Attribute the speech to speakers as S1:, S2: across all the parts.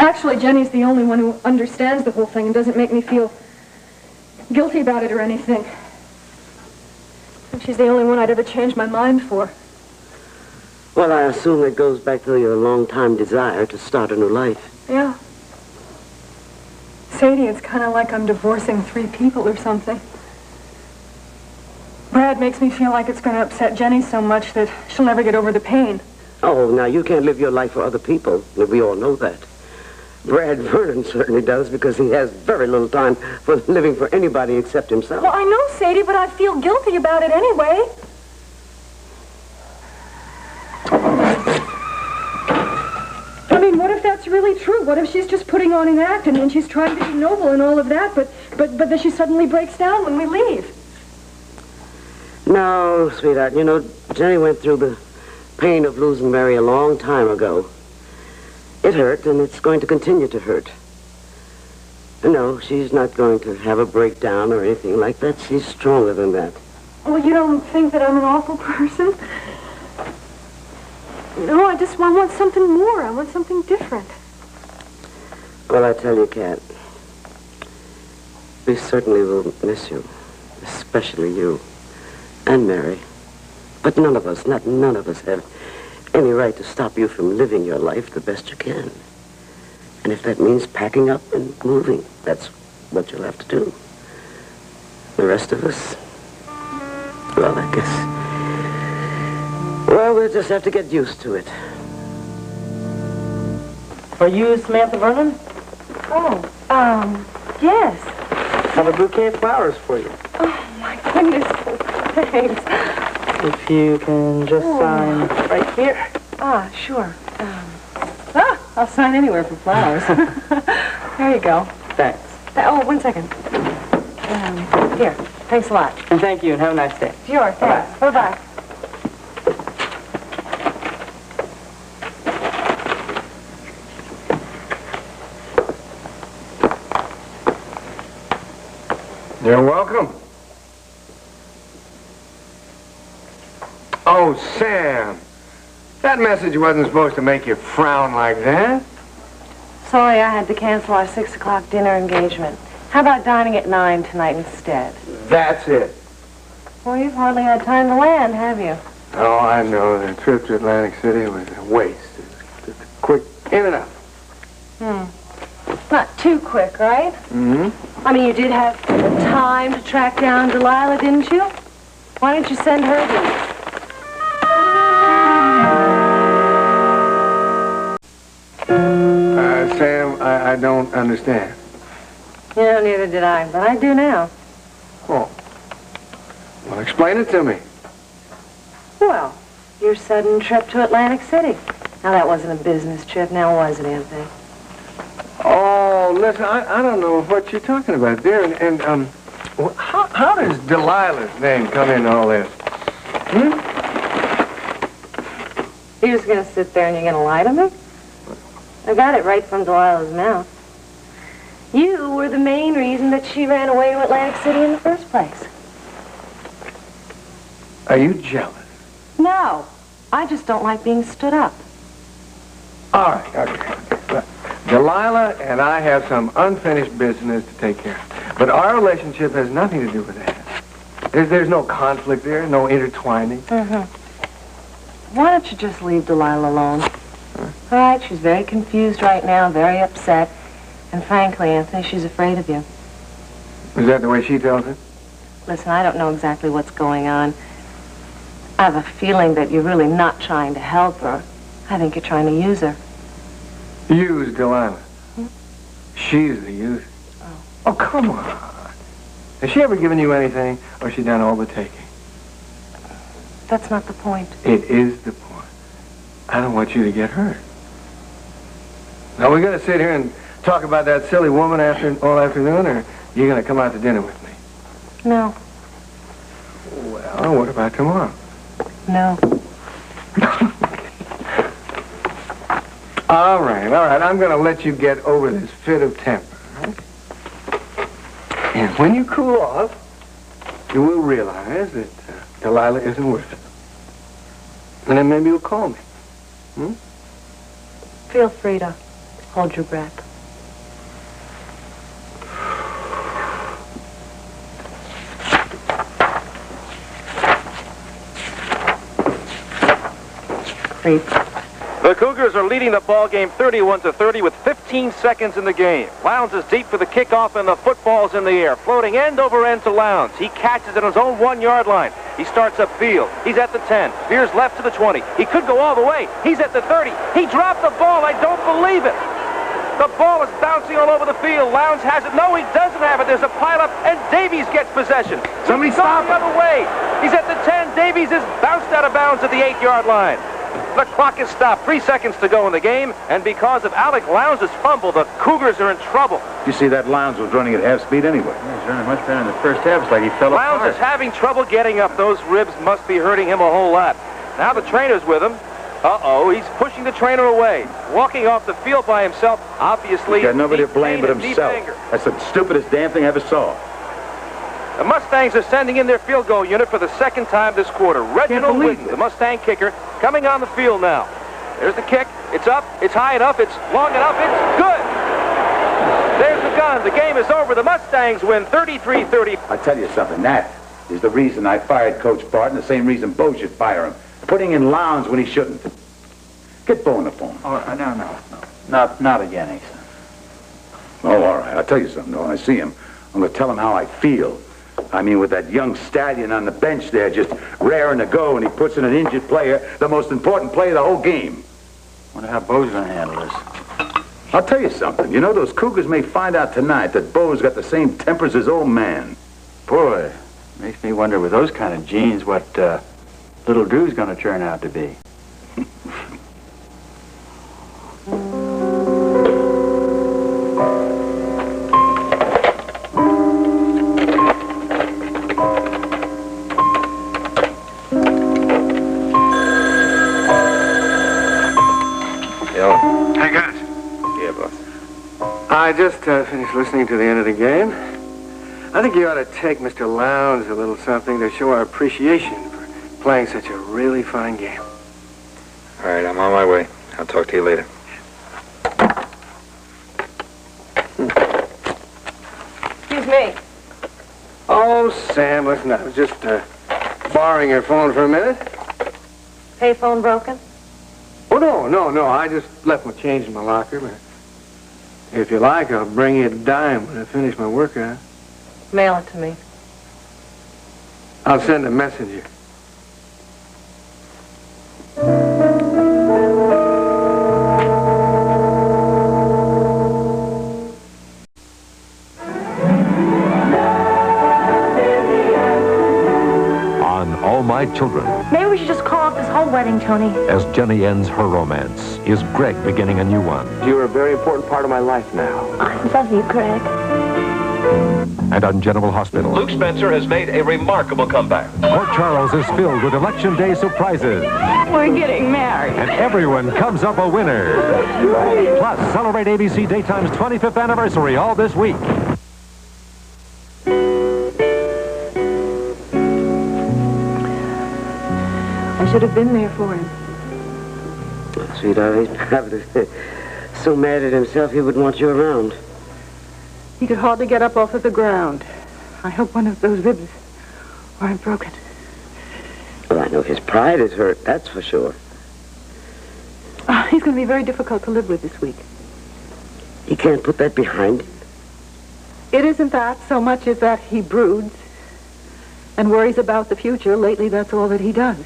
S1: Actually, Jenny's the only one who understands the whole thing and doesn't make me feel guilty about it or anything. And she's the only one I'd ever change my mind for.
S2: Well, I assume it goes back to your long-time desire to start a new life.
S1: Yeah. Sadie, it's kind of like I'm divorcing 3 people or something. Brad makes me feel like it's going to upset Jenny so much that she'll never get over the pain.
S2: Oh, now, you can't live your life for other people. We all know that. Brad Vernon certainly does, because he has very little time for living for anybody except himself.
S1: Well, I know, Sadie, but I feel guilty about it anyway. I mean, what if that's really true? What if she's just putting on an act and she's trying to be noble and all of that, but then she suddenly breaks down when we leave?
S2: No, sweetheart, you know, Jenny went through the pain of losing Mary a long time ago. It hurt, and it's going to continue to hurt. No, she's not going to have a breakdown or anything like that. She's stronger than that.
S1: Well, you don't think that I'm an awful person? No, I want something more. I want something different.
S2: Well, I tell you, Kat, we certainly will miss you, especially you and Mary. But none of us, not none of us, have any right to stop you from living your life the best you can. And if that means packing up and moving, that's what you'll have to do. The rest of us, well, I guess, well, we'll just have to get used to it.
S3: Are you Samantha Vernon?
S1: Oh, yes.
S3: I have a bouquet of flowers for you.
S1: Oh, my goodness. Thanks.
S3: If you can just sign right here.
S1: Ah, sure. I'll sign anywhere for flowers. There you go.
S3: Thanks.
S1: Oh, 1 second. Here. Thanks a lot.
S3: And thank you, and have a nice day.
S1: Sure, thanks. Bye-bye.
S4: You're welcome. Oh, Sam. That message wasn't supposed to make you frown like that.
S5: Sorry, I had to cancel our 6 o'clock dinner engagement. How about dining at 9 tonight instead?
S4: That's it.
S5: Well, you've hardly had time to land, have you?
S4: Oh, I know. The trip to Atlantic City was a waste. Just a quick in and out.
S5: Not too quick, right?
S4: Mm-hmm.
S5: I mean, you did have time to track down Delilah, didn't you? Why didn't you send her these?
S4: Sam, I don't understand.
S5: You know, neither did I, but I do now.
S4: Oh. Well, explain it to me.
S5: Well, your sudden trip to Atlantic City. Now, that wasn't a business trip, now was it, Anthony?
S4: Oh, listen, I don't know what you're talking about, dear. And how does Delilah's name come in all this?
S5: You're just going to sit there and you're going to lie to me? I got it right from Delilah's mouth. You were the main reason that she ran away to Atlantic City in the first place.
S4: Are you jealous?
S5: No, I just don't like being stood up.
S4: All right, okay. Look, Delilah and I have some unfinished business to take care of. But our relationship has nothing to do with that. There's no conflict there, no intertwining.
S5: Why don't you just leave Delilah alone? All right, she's very confused right now, very upset. And frankly, Anthony, she's afraid of you.
S4: Is that the way she tells it?
S5: Listen, I don't know exactly what's going on. I have a feeling that you're really not trying to help her. I think you're trying to use her.
S4: Use Delilah. She's the user. Oh, come on. Has she ever given you anything, or has she done all the taking?
S5: That's not the point.
S4: It is the point. I don't want you to get hurt. Now, we're going to sit here and talk about that silly woman all afternoon, or you're going to come out to dinner with me?
S5: No.
S4: Well, what about tomorrow?
S5: No.
S4: All right. I'm going to let you get over this fit of temper. Right? And when you cool off, you will realize that Delilah isn't worth it. And then maybe you'll call me.
S5: Feel free to. Hold your breath. Creep.
S6: The Cougars are leading the ball game 31-30 with 15 seconds in the game. Lowndes is deep for the kickoff and the football's in the air, floating end over end to Lowndes. He catches it on his own 1-yard line. He starts upfield. He's at the 10. Veers left to the 20. He could go all the way. He's at the 30. He dropped the ball. I don't believe it. The ball is bouncing all over the field. Lowndes has it. No, he doesn't have it. There's a pileup, and Davies gets possession.
S4: Somebody stop
S6: the other way. He's at the 10. Davies is bounced out of bounds at the 8-yard line. The clock is stopped. 3 seconds to go in the game, and because of Alec Lowndes' fumble, the Cougars are in trouble.
S7: You see, that Lowndes was running at half speed anyway.
S8: He's running much better in the first half. It's like he fell apart.
S6: Lowndes is having trouble getting up. Those ribs must be hurting him a whole lot. Now the trainer's with him. Uh-oh, he's pushing the trainer away. Walking off the field by himself, obviously.
S7: He's got nobody to blame but himself. That's the stupidest damn thing I ever saw.
S6: The Mustangs are sending in their field goal unit for the second time this quarter. Reginald Whitten, the Mustang kicker, coming on the field now. There's the kick. It's up. It's high enough. It's long enough. It's good. There's the gun. The game is over. The Mustangs win 33-30.
S7: I tell you something, that is the reason I fired Coach Barton, the same reason Bo should fire him. Putting in Lowndes when he shouldn't. Get Bo on the phone.
S8: Oh, no. Not again, Asa.
S7: Oh, all right. I'll tell you something, though. When I see him, I'm going to tell him how I feel. I mean, with that young stallion on the bench there, just raring to go, and he puts in an injured player, the most important play of the whole game.
S8: Wonder how Bo's going to handle this.
S7: I'll tell you something. You know, those Cougars may find out tonight that Bo's got the same temper as his old man.
S8: Boy, makes me wonder with those kind of genes what little Drew's going to turn out to be.
S4: Hey, guys.
S7: Yeah, boss.
S4: I just finished listening to the end of the game. I think you ought to take Mr. Lowndes a little something to show our appreciation for playing such a really fine game.
S9: All right, I'm on my way. I'll talk to you later.
S5: Excuse me.
S4: Oh, Sam, listen, I was just borrowing your phone for a minute.
S5: Payphone broken?
S4: Oh, no. I just left my change in my locker, but if you like, I'll bring you a dime when I finish my workout.
S5: Mail it to me.
S4: I'll send a messenger.
S10: On All My Children,
S11: Maybe we should just call off this whole wedding, Tony.
S10: as Jenny ends her romance, is Greg beginning a new one.
S12: You're a very important part of my life now.
S11: I love you, Greg.
S10: And on General Hospital,
S6: Luke Spencer has made a remarkable comeback.
S10: Port Charles is filled with Election Day surprises,
S11: We're getting married.
S10: and everyone comes up a winner. Plus, celebrate ABC Daytime's 25th anniversary all this week.
S1: I should have been there for him.
S2: Sweetheart, he's probably so mad at himself he wouldn't want you around.
S1: He could hardly get up off of the ground. I hope one of those ribs aren't broken.
S2: Well, I know his pride is hurt, that's for sure.
S1: He's going to be very difficult to live with this week.
S2: He can't put that behind him.
S1: It isn't that so much as that he broods and worries about the future. Lately, that's all that he does.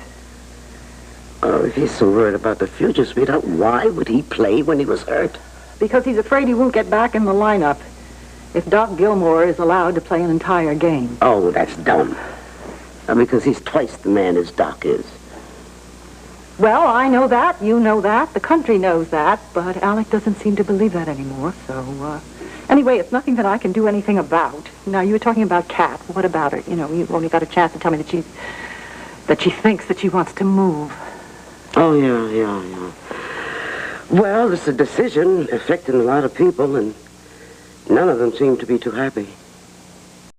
S2: Oh, if he's so worried about the future, sweetheart, why would he play when he was hurt?
S1: Because he's afraid he won't get back in the lineup if Doc Gilmore is allowed to play an entire game.
S2: Oh, that's dumb. Because he's twice the man as Doc is.
S1: Well, I know that, you know that, the country knows that, but Alec doesn't seem to believe that anymore, so, anyway, it's nothing that I can do anything about. Now, you were talking about Kat. What about her? You know, you only got a chance to tell me that she thinks that she wants to move.
S2: Oh, yeah. Well, it's a decision affecting a lot of people, and none of them seem to be too happy.